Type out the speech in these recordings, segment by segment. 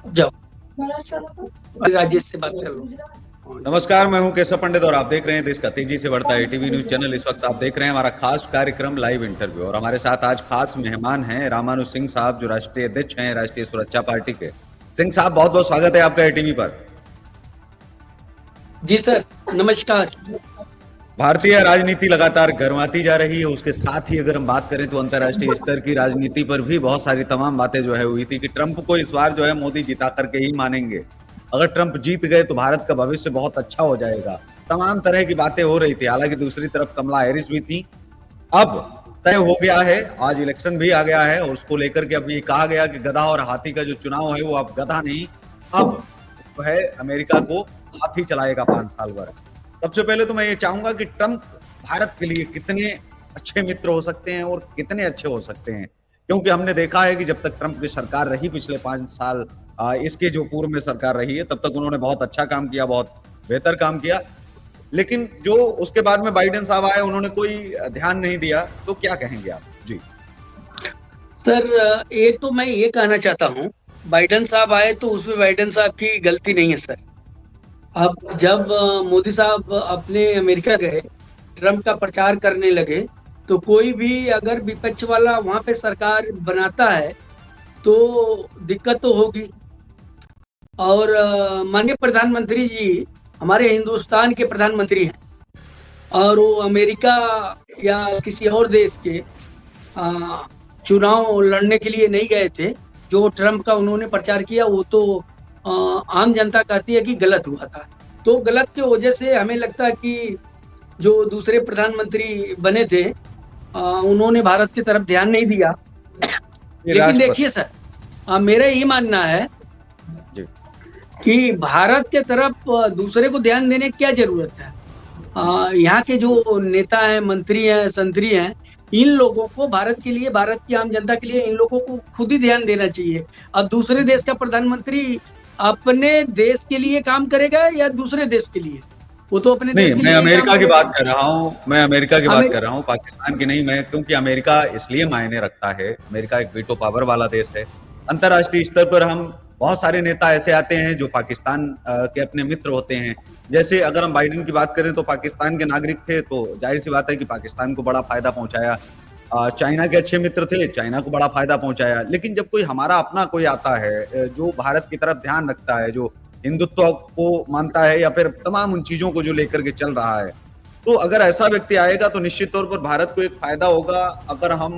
जाओ, राजेश से बात कर लो। नमस्कार, मैं हूं केशव पंडित और आप देख रहे हैं देश का तेजी से बढ़ता है टीवी न्यूज चैनल। इस वक्त आप देख रहे हैं हमारा खास कार्यक्रम लाइव इंटरव्यू और हमारे साथ आज खास मेहमान हैं रामानुज सिंह साहब, जो राष्ट्रीय अध्यक्ष हैं राष्ट्रीय सुरक्षा पार्टी के। सिंह साहब, बहुत बहुत स्वागत है आपका टीवी पर। जी सर, नमस्कार। भारतीय राजनीति लगातार गर्माती जा रही है, उसके साथ ही अगर हम बात करें तो अंतर्राष्ट्रीय स्तर की राजनीति पर भी बहुत सारी तमाम बातें जो है हुई थी कि ट्रंप को इस बार जो है मोदी जिता करके ही मानेंगे। अगर ट्रंप जीत गए तो भारत का भविष्य बहुत अच्छा हो जाएगा। तमाम तरह की बातें हो रही थी। हालांकि दूसरी तरफ कमला हैरिस भी थी। अब तय हो गया है, आज इलेक्शन भी आ गया है और उसको लेकर के अब ये कहा गया कि गधा और हाथी का जो चुनाव है वो अब गधा नहीं, अब जो है अमेरिका को हाथी चलाएगा 5 साल भर। सबसे पहले तो मैं ये चाहूंगा कि ट्रंप भारत के लिए कितने अच्छे मित्र हो सकते हैं और कितने अच्छे हो सकते हैं, क्योंकि हमने देखा है कि जब तक ट्रंप की सरकार रही पिछले 5 साल, इसके जो पूर्व में सरकार रही है, तब तक उन्होंने बहुत अच्छा काम किया, बहुत बेहतर काम किया। लेकिन जो उसके बाद में बाइडेन साहब आए, उन्होंने कोई ध्यान नहीं दिया। तो क्या कहेंगे आप? जी सर, ये तो मैं ये कहना चाहता हूँ, बाइडेन साहब आए तो उसमें बाइडेन साहब की गलती नहीं है सर। अब जब मोदी साहब अपने अमेरिका गए, ट्रंप का प्रचार करने लगे, तो कोई भी अगर विपक्ष वाला वहां पे सरकार बनाता है तो दिक्कत तो होगी। और माननीय प्रधानमंत्री जी हमारे हिंदुस्तान के प्रधानमंत्री हैं और वो अमेरिका या किसी और देश के चुनाव लड़ने के लिए नहीं गए थे। जो ट्रंप का उन्होंने प्रचार किया वो तो आम जनता कहती है कि गलत हुआ था। तो गलत की वजह से हमें लगता है कि जो दूसरे प्रधानमंत्री बने थे उन्होंने भारत की तरफ ध्यान नहीं दिया। लेकिन देखिए सर, मेरा यही मानना है जी कि भारत के तरफ दूसरे को ध्यान देने की क्या जरूरत है। यहाँ के जो नेता हैं, मंत्री हैं, संतरी हैं, इन लोगों को भारत के लिए, भारत की आम जनता के लिए इन लोगों को खुद ही ध्यान देना चाहिए। अब दूसरे देश का प्रधानमंत्री अपने देश के लिए काम करेगा या दूसरे देश के लिए? वो तो अपने देश नहीं, के मैं लिए ही काम अमेरिका की करेगा। बात कर रहा हूँ। मैं अमेरिका की बात कर रहा हूँ, पाकिस्तान की नहीं। मैं क्योंकि अमेरिका इसलिए मायने रखता है, अमेरिका एक वीटो पावर वाला देश है। अंतर्राष्ट्रीय स्तर पर हम बहुत सारे नेता ऐसे आते हैं जो पाकिस्तान के अपने मित्र होते हैं। जैसे अगर हम बाइडेन की बात करें तो पाकिस्तान के नागरिक थे, तो जाहिर सी बात है कि पाकिस्तान को बड़ा फायदा पहुंचाया। चाइना के अच्छे मित्र थे, चाइना को बड़ा फायदा पहुंचाया। लेकिन जब कोई हमारा अपना कोई आता है जो भारत की तरफ ध्यान रखता है, जो हिंदुत्व को मानता है या फिर तमाम उन चीजों को जो लेकर के चल रहा है, तो अगर ऐसा व्यक्ति आएगा तो निश्चित तौर पर भारत को एक फायदा होगा। अगर हम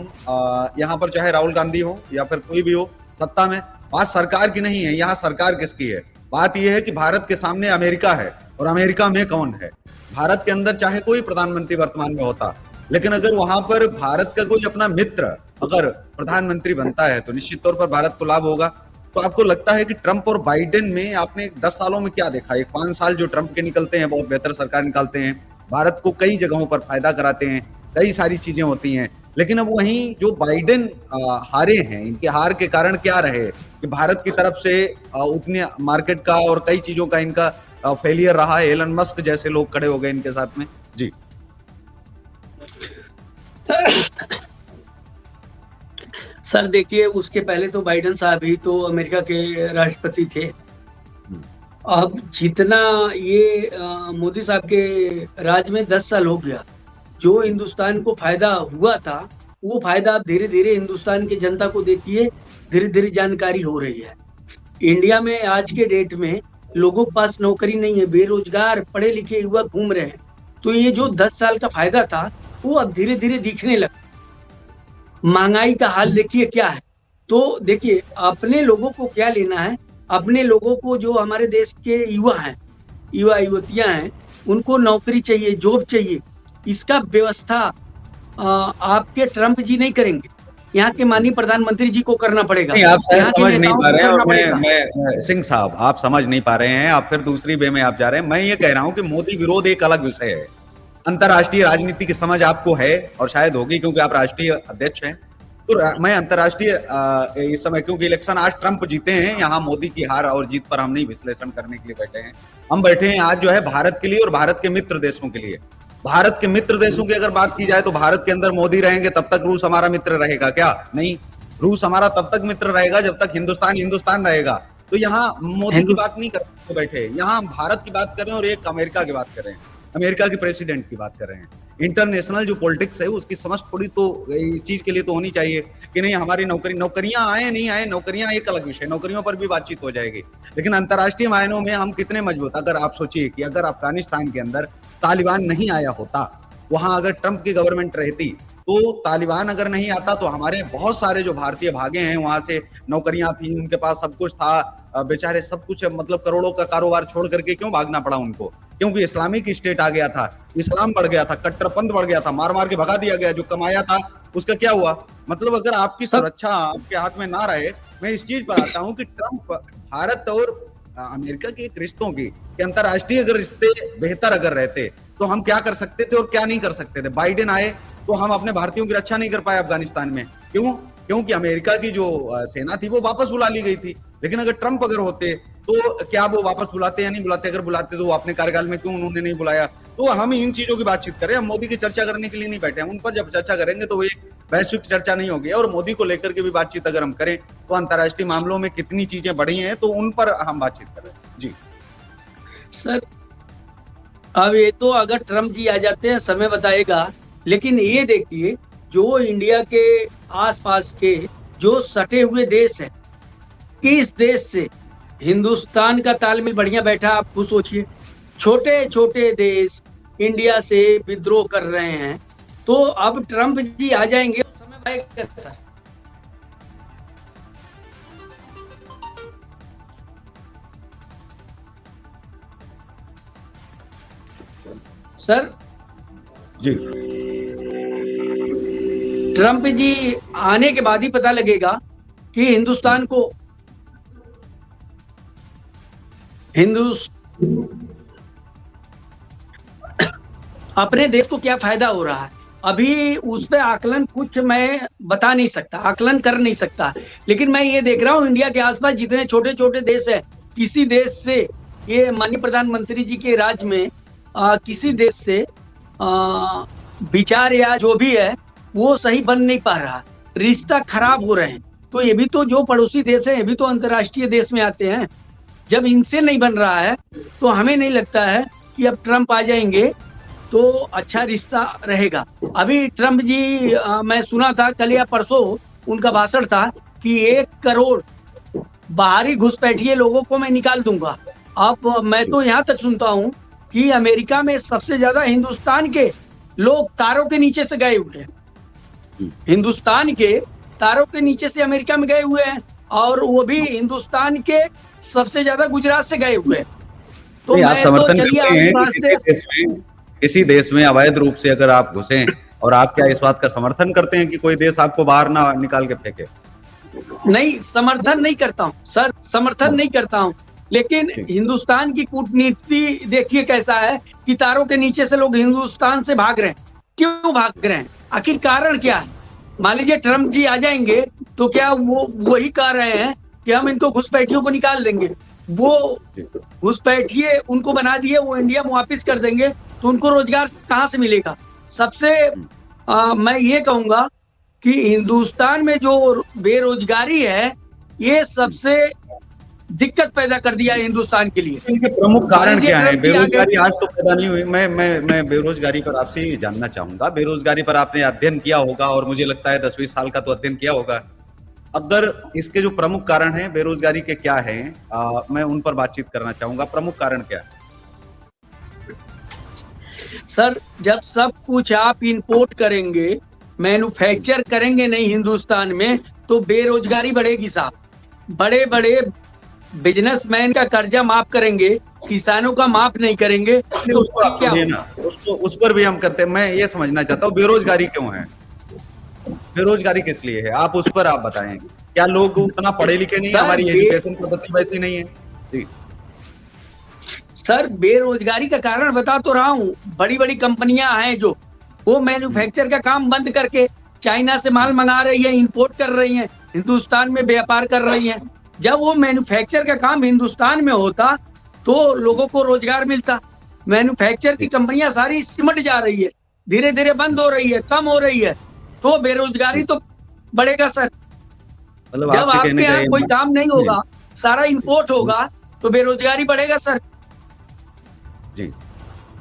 यहाँ पर चाहे राहुल गांधी हो या फिर कोई भी हो सत्ता में, बात सरकार की नहीं है। यहाँ सरकार किसकी है? बात यह है कि भारत के सामने अमेरिका है और अमेरिका में कौन है। भारत के अंदर चाहे कोई प्रधानमंत्री वर्तमान में होता, लेकिन अगर वहां पर भारत का कोई अपना मित्र अगर प्रधानमंत्री बनता है तो निश्चित तौर पर भारत को लाभ होगा। तो आपको लगता है कि ट्रंप और बाइडेन में आपने 10 सालों में क्या देखा? एक 5 साल जो ट्रंप के निकलते हैं, बहुत बेहतर सरकार निकालते हैं, भारत को कई जगहों पर फायदा कराते हैं, कई सारी चीजें होती हैं। लेकिन अब वहीं जो बाइडेन हारे हैं, इनके हार के कारण क्या रहे कि भारत की तरफ से उतने मार्केट का और कई चीजों का इनका फेलियर रहा है। एलन मस्क जैसे लोग खड़े हो गए इनके साथ में। जी सर देखिए, उसके पहले तो बाइडेन साहब ही तो अमेरिका के राष्ट्रपति थे। अब जितना ये मोदी साहब के राज में 10 साल हो गया, जो हिंदुस्तान को फायदा हुआ था वो फायदा अब धीरे धीरे हिंदुस्तान की जनता को देखिए धीरे धीरे जानकारी हो रही है। इंडिया में आज के डेट में लोगों के पास नौकरी नहीं है, बेरोजगार पढ़े लिखे युवक घूम रहे हैं। तो ये जो 10 साल का फायदा था वो अब धीरे धीरे दिखने लगा। महंगाई का हाल देखिए क्या है। तो देखिए, अपने लोगों को क्या लेना है, अपने लोगों को जो हमारे देश के युवा हैं, युवा युवतियां हैं, उनको नौकरी चाहिए, जॉब चाहिए। इसका व्यवस्था आपके ट्रंप जी नहीं करेंगे, यहाँ के माननीय प्रधानमंत्री जी को करना पड़ेगा। नहीं, आप शायद यहाँ के समझ नहीं नेताओं पा को रहे हैं करना और पड़ेगा। सिंह साहब, आप समझ नहीं पा रहे हैं, आप फिर दूसरी वे में आप जा रहे हैं। मैं ये कह रहा हूं कि मोदी विरोध एक अलग विषय है। अंतर्राष्ट्रीय राजनीति की समझ आपको है और शायद होगी क्योंकि आप राष्ट्रीय अध्यक्ष हैं। तो मैं अंतर्राष्ट्रीय इस समय, क्योंकि इलेक्शन आज ट्रंप जीते हैं, यहाँ मोदी की हार और जीत पर हम नहीं विश्लेषण करने के लिए बैठे हैं। हम बैठे हैं आज जो है भारत के लिए और भारत के मित्र देशों के लिए। भारत के मित्र देशों की अगर बात की जाए तो भारत के अंदर मोदी रहेंगे तब तक रूस हमारा मित्र रहेगा क्या? नहीं, रूस हमारा तब तक मित्र रहेगा जब तक हिंदुस्तान हिंदुस्तान रहेगा। तो यहाँ मोदी की बात नहीं कर रहे बैठे, यहाँ हम भारत की बात कर रहे हैं और एक अमेरिका की बात कर रहे हैं, अमेरिका के प्रेसिडेंट की बात कर रहे हैं। इंटरनेशनल जो पॉलिटिक्स है उसकी समझ थोड़ी तो इस चीज के लिए तो होनी चाहिए कि नहीं हमारी नौकरियां आए नहीं आए, नौकरियां एक अलग विषय, नौकरियों पर भी बातचीत हो जाएगी, लेकिन अंतर्राष्ट्रीय मायनों में हम कितने मजबूत। अगर आप सोचिए कि अगर अफगानिस्तान के अंदर तालिबान नहीं आया होता, वहां अगर ट्रंप की गवर्नमेंट रहती, तो तालिबान अगर नहीं आता तो हमारे बहुत सारे जो भारतीय भागे हैं वहां से, नौकरियां थी, उनके पास सब कुछ था, बेचारे सब कुछ, मतलब करोड़ों का कारोबार छोड़ करके क्यों भागना पड़ा उनको? क्योंकि इस्लामिक स्टेट आ गया था, इस्लाम बढ़ गया था, कट्टरपंथ बढ़ गया था, मार मार के भगा दिया गया, जो कमाया था उसका क्या हुआ? मतलब अगर आपकी सुरक्षा आपके हाथ में ना रहे, मैं इस चीज पर आता हूं कि ट्रंप भारत और अमेरिका के रिश्तों की, अंतरराष्ट्रीय अगर रिश्ते बेहतर अगर रहते तो हम क्या कर सकते थे और क्या नहीं कर सकते थे। बाइडेन आए तो हम अपने भारतीयों की रक्षा नहीं कर पाए अफगानिस्तान में, क्यों? क्योंकि अमेरिका की जो सेना थी वो वापस बुला ली गई थी। लेकिन अगर ट्रंप अगर होते तो क्या वो वापस बुलाते या नहीं बुलाते? अगर बुलाते तो वो अपने कार्यकाल में क्यों उन्होंने नहीं बुलाया? तो हम इन चीजों की बातचीत करें, हम मोदी की चर्चा करने के लिए नहीं बैठे हैं। उन पर जब चर्चा करेंगे तो वो एक वैश्विक चर्चा नहीं होगी। और मोदी को लेकर के भी बातचीत अगर हम करें तो अंतर्राष्ट्रीय मामलों में कितनी चीजें बढ़ी हैं, तो उन पर हम बातचीत करें। जी सर, अब ये तो अगर ट्रम्प जी आ जाते हैं समय बताएगा, लेकिन ये देखिए जो इंडिया के आसपास के जो सटे हुए देश हैं, किस देश से हिंदुस्तान का तालमेल बढ़िया बैठा, आप खुद सोचिए। छोटे छोटे देश इंडिया से विद्रोह कर रहे हैं, तो अब ट्रम्प जी आ जाएंगे तो समय आएगा सर। सर जी, ट्रम्प जी आने के बाद ही पता लगेगा कि हिंदुस्तान को अपने देश को क्या फायदा हो रहा है। अभी उस पर आकलन कुछ मैं बता नहीं सकता, आकलन कर नहीं सकता, लेकिन मैं ये देख रहा हूँ इंडिया के आसपास जितने छोटे छोटे देश है, किसी देश से, ये माननीय प्रधानमंत्री जी के राज में किसी देश से विचार या जो भी है वो सही बन नहीं पा रहा, रिश्ता खराब हो रहे हैं। तो ये भी तो जो पड़ोसी देश है, ये भी तो अंतर्राष्ट्रीय देश में आते हैं। जब इनसे नहीं बन रहा है तो हमें नहीं लगता है कि अब ट्रम्प आ जाएंगे तो अच्छा रिश्ता रहेगा। अभी ट्रम्प जी मैं सुना था कल या परसों उनका भाषण था कि 1 करोड़ बाहरी घुसपैठिए लोगों को मैं निकाल दूंगा। अब मैं तो यहाँ तक सुनता हूँ कि अमेरिका में सबसे ज्यादा हिंदुस्तान के लोग तारों के नीचे से गए हुए हैं, हिंदुस्तान के तारों के नीचे से अमेरिका में गए हुए हैं, और वो भी हिंदुस्तान के सबसे ज्यादा गुजरात से गए हुए हैं। तो आप समर्थन करते हैं कि किसी देश में अवैध रूप से अगर आप घुसे, और आप क्या इस बात का समर्थन करते हैं कि कोई देश आपको बाहर ना निकाल के फेंके? नहीं, समर्थन नहीं करता हूँ सर, समर्थन नहीं करता हूँ, लेकिन हिंदुस्तान की कूटनीति देखिए कैसा है कि तारों के नीचे से लोग हिंदुस्तान से भाग रहे हैं। क्यों भाग रहे हैं? आखिर कारण क्या है? मान लीजिए ट्रम्प जी आ जाएंगे तो क्या वो वही कह रहे हैं कि हम इनको घुसपैठियों को निकाल देंगे? वो घुसपैठिए उनको बना दिए, वो इंडिया में वापिस कर देंगे, तो उनको रोजगार कहाँ से मिलेगा? सबसे मैं ये कहूंगा कि हिंदुस्तान में जो बेरोजगारी है, ये सबसे दिक्कत पैदा कर दिया है हिंदुस्तान के लिए। इनके प्रमुख कारण क्या है? बेरोजगारी आज तो पैदा नहीं हुई। मैं बेरोजगारी पर आपसे ये जानना चाहूंगा। बेरोजगारी पर आपने अध्ययन किया होगा, और मुझे लगता है 10-20 साल का तो अध्ययन किया होगा। अगर इसके जो प्रमुख कारण हैं बेरोजगारी के क्या हैं, मैं उन पर बातचीत करना चाहूंगा। प्रमुख कारण क्या है? सर, जब सब कुछ आप इंपोर्ट करेंगे, मैन्युफैक्चर करेंगे नहीं हिंदुस्तान में, तो बेरोजगारी बढ़ेगी साहब। बड़े बड़े बिजनेसमैन का कर्जा माफ करेंगे, किसानों का माफ नहीं करेंगे, तो उसको आप छोड़िए ना, उसको उस पर भी हम करते हैं। मैं ये समझना चाहता हूँ बेरोजगारी क्यों है, बेरोजगारी किस लिए है, आप उस पर आप बताएं। क्या लोग उतना पढ़े लिखे नहीं है? हमारी एजुकेशन पद्धति वैसी नहीं है जी। सर, बेरोजगारी का कारण बता तो रहा हूँ। बड़ी बड़ी कंपनियां हैं जो वो मैन्युफैक्चर का काम बंद करके चाइना से माल मंगा रही है, इंपोर्ट कर रही है, हिंदुस्तान में व्यापार कर रही है। जब वो मैन्युफैक्चर का काम हिंदुस्तान में होता तो लोगों को रोजगार मिलता। मैन्युफैक्चर की कंपनियां सारी सिमट जा रही है, धीरे धीरे बंद हो रही है, कम हो रही है, तो बेरोजगारी तो बढ़ेगा सर। जब आपके यहाँ कोई काम नहीं होगा सारा इंपोर्ट होगा तो बेरोजगारी बढ़ेगा सर। जी,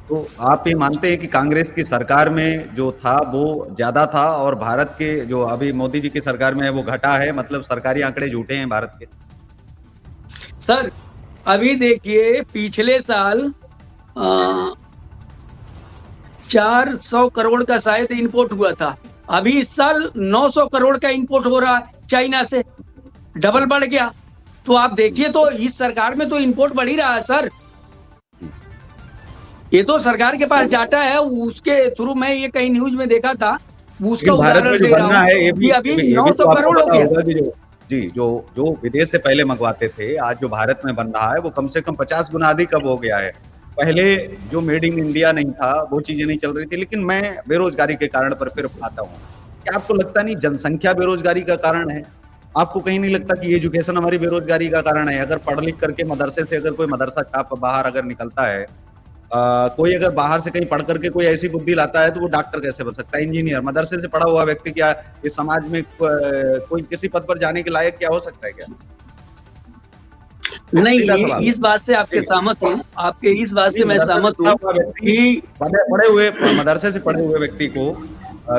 तो आप ये मानते हैं कि कांग्रेस की सरकार में जो था वो ज्यादा था और भारत के जो अभी मोदी जी की सरकार में है वो घटा है, मतलब सरकारी आंकड़े झूठे हैं भारत के? सर अभी देखिए पिछले साल 400 करोड़ का शायद इंपोर्ट हुआ था, अभी इस साल 900 करोड़ का इंपोर्ट हो रहा है चाइना से, डबल बढ़ गया। तो आप देखिए तो इस सरकार में तो इंपोर्ट बढ़ ही रहा है सर। ये तो सरकार के पास डाटा है, उसके थ्रू मैं ये कहीं न्यूज में देखा था, उसका भारत में उदाहरण जो दे रहा बनना है हूँ कि अभी 900 तो आपको करोड़ हो पता गया। होगा कि जो जो विदेश से पहले मंगवाते थे, आज जो भारत में बन रहा है वो कम से कम 50 गुना अधिक अब हो गया है। पहले जो मेड इन इंडिया नहीं था वो चीजें नहीं चल रही थी। लेकिन मैं बेरोजगारी के कारण पर फिर आता हूँ, क्या आपको लगता नहीं जनसंख्या बेरोजगारी का कारण है? आपको कहीं नहीं लगता कि एजुकेशन हमारी बेरोजगारी का कारण है? अगर पढ़ लिख करके मदरसे से अगर कोई मदरसा छाप बाहर अगर निकलता है, कोई अगर बाहर से कहीं पढ़ करके कोई ऐसी बुद्धि लाता है तो वो डॉक्टर कैसे बन सकता है, इंजीनियर? मदरसे से पढ़ा हुआ व्यक्ति क्या इस समाज में कोई किसी पद पर जाने के लायक क्या हो सकता है क्या? नहीं, ये इस बात से आपके सहमत हूँ, आपके इस बात से मैं सहमत हूँ कि पढ़े हुए मदरसे से पढ़े हुए व्यक्ति को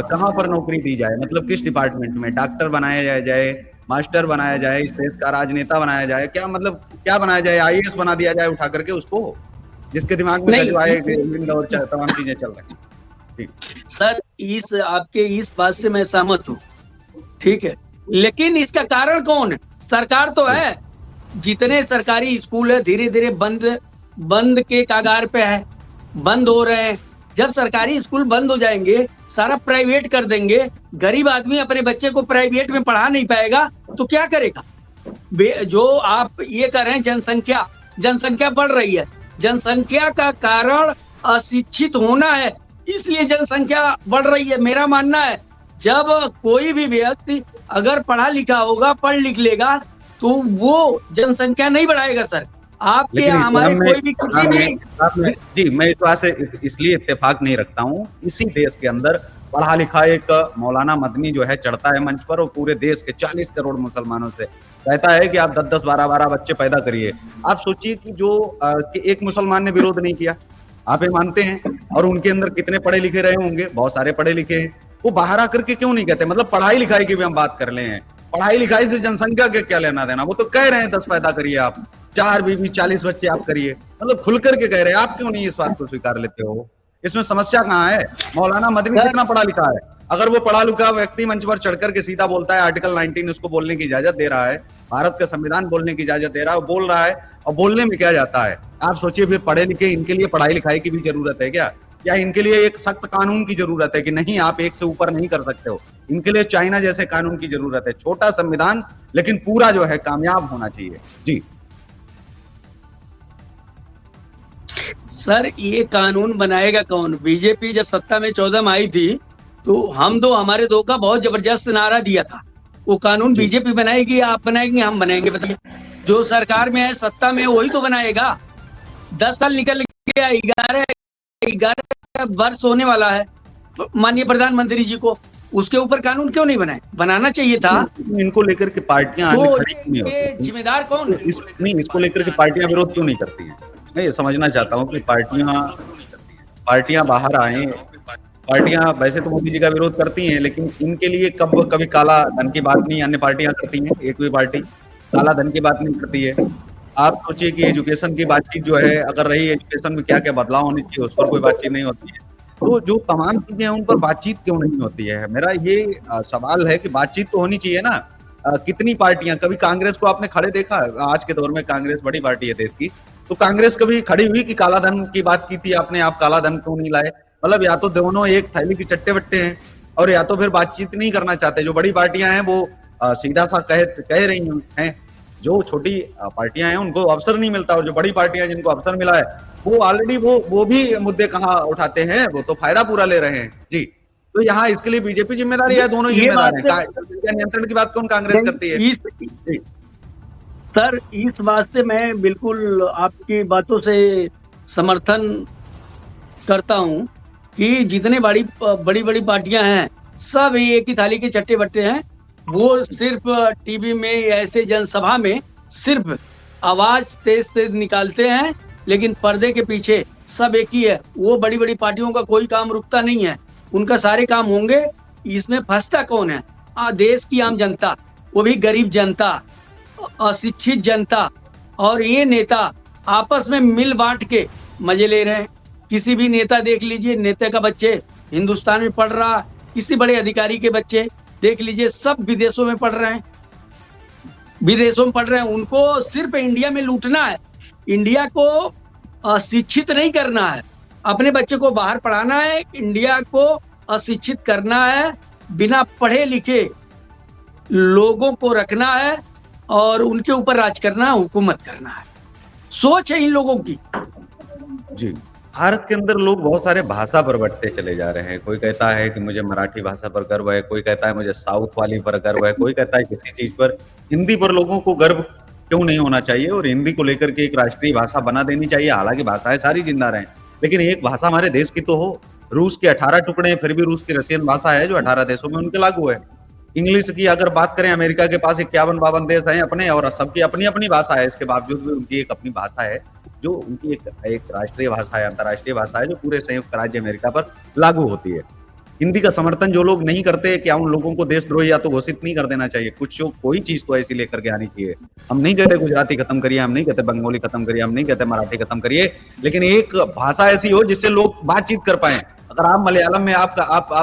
कहाँ पर नौकरी दी जाए, मतलब किस डिपार्टमेंट में? डॉक्टर बनाया जाए, मास्टर बनाया जाए, इस देश का राजनेता बनाया जाए, क्या मतलब क्या बनाया जाए? आईएएस बना दिया जाए उठा करके उसको, जिसके दिमाग में गजवाए और तमाम चीजें चल रही हैं। सर इस आपके इस बात से मैं सहमत हूँ, ठीक है, लेकिन इसका कारण कौन है? सरकार तो है। जितने सरकारी स्कूल है धीरे धीरे बंद के कगार पे है, बंद हो रहे हैं। जब सरकारी स्कूल बंद हो जाएंगे, सारा प्राइवेट कर देंगे, गरीब आदमी अपने बच्चे को प्राइवेट में पढ़ा नहीं पाएगा तो क्या करेगा? जो आप ये कर रहे हैं, जनसंख्या बढ़ रही है, जनसंख्या का कारण अशिक्षित होना है, इसलिए जनसंख्या बढ़ रही है। मेरा मानना है जब कोई भी व्यक्ति अगर पढ़ा लिखा होगा, पढ़ लिख लेगा तो वो जनसंख्या नहीं बढ़ाएगा सर। आपके हमारे कोई भी जी, मैं इस बात से इसलिए इत्तेफाक नहीं रखता हूँ। इसी देश के अंदर पढ़ा लिखा एक मौलाना मदनी जो है चढ़ता है मंच पर और पूरे देश के 40 करोड़ मुसलमानों से कहता है कि आप 10-10, 12-12 बच्चे पैदा करिए। आप सोचिए कि जो कि एक मुसलमान ने विरोध नहीं किया, आप ये मानते हैं? और उनके अंदर कितने पढ़े लिखे रहे होंगे, बहुत सारे पढ़े लिखे हैं, वो बाहर आकर के क्यों नहीं कहते? मतलब पढ़ाई लिखाई की भी हम बात कर ले हैं, पढ़ाई लिखाई से जनसंख्या के क्या लेना देना? वो तो कह रहे हैं 10 पैदा करिए, आप 4 बीबी 40 बच्चे आप करिए, मतलब खुल करके कह रहे हैं। आप क्यों नहीं इस बात को स्वीकार लेते हो? इसमें समस्या कहाँ है? मौलाना मदनी कितना पढ़ा लिखा है? अगर वो पढ़ा लिखा व्यक्ति मंच पर चढ़ करके सीधा बोलता है, आर्टिकल 19 उसको बोलने की इजाजत दे रहा है, भारत का संविधान बोलने की इजाजत दे रहा है, वो बोल रहा है और बोलने में क्या जाता है? आप सोचिए फिर पढ़े लिखे इनके लिए पढ़ाई लिखाई की भी जरूरत है क्या? या इनके लिए एक सख्त कानून की जरूरत है कि नहीं आप एक से ऊपर नहीं कर सकते हो? इनके लिए चाइना जैसे कानून की जरूरत है, छोटा संविधान लेकिन पूरा जो है कामयाब होना चाहिए। जी सर, ये कानून बनाएगा कौन? बीजेपी जब सत्ता में 14 में आई थी तो हमारे दो का बहुत जबरदस्त नारा दिया था। वो कानून बीजेपी बनाएगी या आप बनाएंगे? हम बनाएंगे, बताइए। जो सरकार में है, सत्ता में, वही तो बनाएगा। 10 साल निकल गया, 11 वर्ष होने वाला है माननीय प्रधानमंत्री जी को, उसके ऊपर कानून क्यों नहीं बनाए? बनाना चाहिए था। इनको लेकर के पार्टियां तो ये जिम्मेदार कौन है? इसको लेकर के पार्टियां विरोध क्यों नहीं करती हैं? मैं ये समझना चाहता हूँ कि पार्टियां बाहर आए। पार्टियां वैसे तो मोदी जी का विरोध करती हैं, लेकिन इनके लिए कभी काला धन की बात नहीं अन्य पार्टियां करती हैं। एक भी पार्टी काला धन की बात नहीं करती है। आप सोचिए कि एजुकेशन की बातचीत जो है अगर रही, एजुकेशन में क्या क्या बदलाव होने चाहिए उस पर कोई बातचीत नहीं होती है। तो जो तमाम चीजें हैं उन पर बातचीत क्यों नहीं होती है? मेरा ये सवाल है कि बातचीत तो होनी चाहिए ना। कितनी पार्टियां, कभी कांग्रेस को आपने खड़े देखा? आज के दौर में कांग्रेस बड़ी पार्टी है देश की, तो कांग्रेस कभी खड़ी हुई कि काला धन की बात की थी आपने, आप काला धन क्यों नहीं लाए? मतलब या तो दोनों एक थैली के चट्टे बट्टे हैं और या तो फिर बातचीत नहीं करना चाहते। जो बड़ी पार्टियां हैं वो सीधा सा कह रही हैं, जो छोटी पार्टियां हैं उनको अवसर नहीं मिलता, और जो बड़ी पार्टियां जिनको अवसर मिला है वो ऑलरेडी वो भी मुद्दे कहाँ उठाते हैं, वो तो फायदा पूरा ले रहे हैं। जी, तो यहाँ इसके लिए बीजेपी जिम्मेदार है या दोनों जिम्मेदार हैं? नियंत्रण की बात कौन कांग्रेस करती है? सर, इस बात से मैं बिल्कुल आपकी बातों से समर्थन करता हूं कि जितने बड़ी बड़ी पार्टियां हैं सब एक ही थाली के चट्टे बट्टे हैं। वो सिर्फ टीवी में ऐसे जनसभा में सिर्फ आवाज तेज तेज निकालते हैं, लेकिन पर्दे के पीछे सब एक ही है। वो बड़ी बड़ी पार्टियों का कोई काम रुकता नहीं है, उनका सारे काम होंगे। इसमें फंसता कौन है? देश की आम जनता, वो भी गरीब जनता, अशिक्षित जनता। और ये नेता आपस में मिल बांट के मजे ले रहे हैं। किसी भी नेता देख लीजिए, नेता का बच्चे हिंदुस्तान में पढ़ रहा, किसी बड़े अधिकारी के बच्चे देख लीजिए, सब विदेशों में पढ़ रहे हैं, विदेशों में पढ़ रहे हैं। उनको सिर्फ इंडिया में लूटना है, इंडिया को शिक्षित नहीं करना है। अपने बच्चे को बाहर पढ़ाना है, इंडिया को अशिक्षित करना है, बिना पढ़े लिखे लोगों को रखना है और उनके ऊपर राज करना है, हुकूमत करना है। सोच है इन लोगों की। जी, भारत के अंदर लोग बहुत सारे भाषा पर बंटते चले जा रहे हैं। कोई कहता है कि मुझे मराठी भाषा पर गर्व है, कोई कहता है मुझे साउथ वाली पर गर्व है, कोई कहता है किसी चीज पर। हिंदी पर लोगों को गर्व क्यों नहीं होना चाहिए और हिंदी को लेकर के एक राष्ट्रीय भाषा बना देनी चाहिए। हालांकि भाषाएं सारी जिंदा रहें, लेकिन एक भाषा हमारे देश की तो हो। रूस के 18 टुकड़े हैं, फिर भी रूस की रशियन भाषा है जो 18 देशों में उनके लागू है। इंग्लिश की अगर बात करें, अमेरिका के पास 51-52 देश हैं अपने, और सबकी अपनी अपनी भाषा है। इसके बावजूद भी उनकी एक अपनी भाषा है जो उनकी एक राष्ट्रीय भाषा है, अंतर्राष्ट्रीय भाषा है, जो पूरे संयुक्त राज्य अमेरिका पर लागू होती है। हिंदी का समर्थन जो लोग नहीं करते, क्या उन लोगों को देशद्रोही या तो घोषित नहीं कर देना चाहिए? कुछ कोई चीज तो ऐसी लेकर के आनी चाहिए। हम नहीं कहते गुजराती खत्म करिए, हम नहीं कहते बंगाली खत्म करिए, हम नहीं कहते मराठी खत्म करिए, लेकिन एक भाषा ऐसी हो जिससे लोग बातचीत कर पाए। अगर आप मलयालम में आप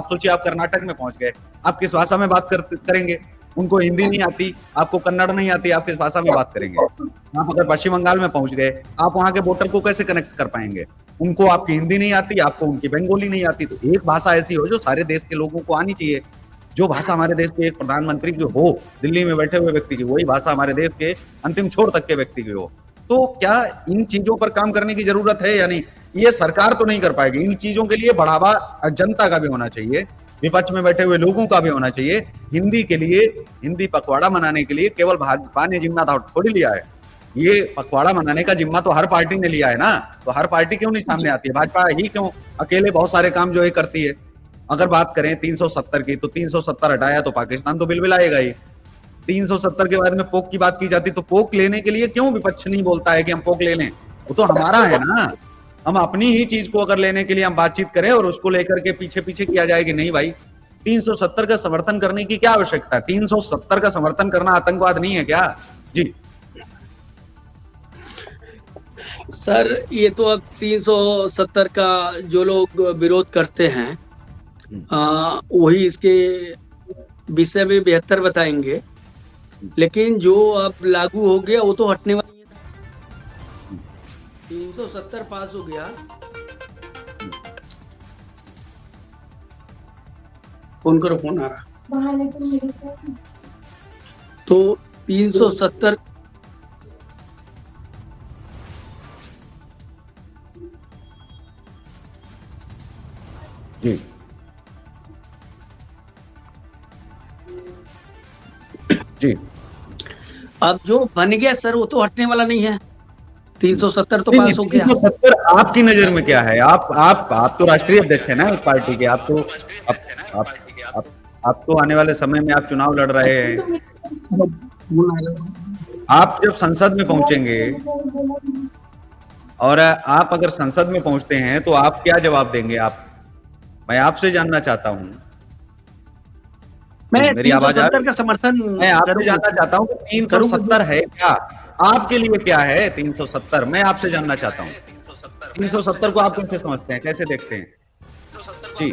सोचिए, आप कर्नाटक में पहुंच गए, आप किस भाषा में बात करेंगे? उनको हिंदी नहीं आती, आपको कन्नड़ नहीं आती, आप किस भाषा में बात करेंगे? आप अगर पश्चिम बंगाल में पहुंच गए, आप वहां के वोटर को कैसे कनेक्ट कर पाएंगे? उनको आपकी हिंदी नहीं आती, आपको उनकी बंगाली नहीं आती। तो एक भाषा ऐसी हो जो सारे देश के लोगों को आनी चाहिए। जो भाषा हमारे देश के एक प्रधानमंत्री की हो, दिल्ली में बैठे हुए व्यक्ति की, वही भाषा हमारे देश के अंतिम छोर तक के व्यक्ति की हो। तो क्या इन चीजों पर काम करने की जरूरत है या नहीं? ये सरकार तो नहीं कर पाएगी। इन चीजों के लिए बढ़ावा जनता का भी होना चाहिए, विपक्ष में बैठे हुए लोगों का भी होना चाहिए। हिंदी के लिए, हिंदी पखवाड़ा मनाने के लिए केवल भाजपा ने जिम्मा थोड़ी लिया है। ये पखवाड़ा मनाने का जिम्मा तो हर पार्टी ने लिया है ना। तो हर पार्टी क्यों नहीं सामने आती है? भाजपा ही क्यों अकेले बहुत सारे काम जो है करती है? अगर बात करें 370 की, तो 370 हटाया तो पाकिस्तान तो बिल आएगा ही। 370 के बाद में पोक की बात की जाती, तो पोक लेने के लिए क्यों विपक्ष नहीं बोलता है कि हम पोक ले लें? वो तो हमारा है ना। हम अपनी ही चीज को अगर लेने के लिए हम बातचीत करें और उसको लेकर के पीछे पीछे किया जाए कि नहीं भाई 370 का समर्थन करने की क्या आवश्यकता है? 370 का समर्थन करना आतंकवाद नहीं है क्या? जी सर, ये तो अब 370 का जो लोग विरोध करते हैं वही इसके विषय में बेहतर बताएंगे, लेकिन जो अब लागू हो गया वो तो हटने वाली है। 370 पास हो गया। फोन करो, फोन आ रहा। तो 370 जी जी अब जो बन गया सर वो तो हटने वाला नहीं है। 370 तो पास हो गया। 370 आपकी नजर में क्या है? आप तो राष्ट्रीय अध्यक्ष है ना एक पार्टी के। आप तो आने वाले समय में आप चुनाव लड़ रहे हैं। आप जब संसद में पहुंचेंगे और आप अगर संसद में पहुंचते हैं तो आप क्या जवाब देंगे? मैं आपसे जानना चाहता हूं। मेरी आवाज आ रही है? समर्थन मैं आपसे जानना चाहता हूं कि 370 है क्या? आपके लिए क्या है 370? मैं आपसे जानना चाहता हूं 370 को आप कैसे समझते हैं, कैसे देखते हैं? जी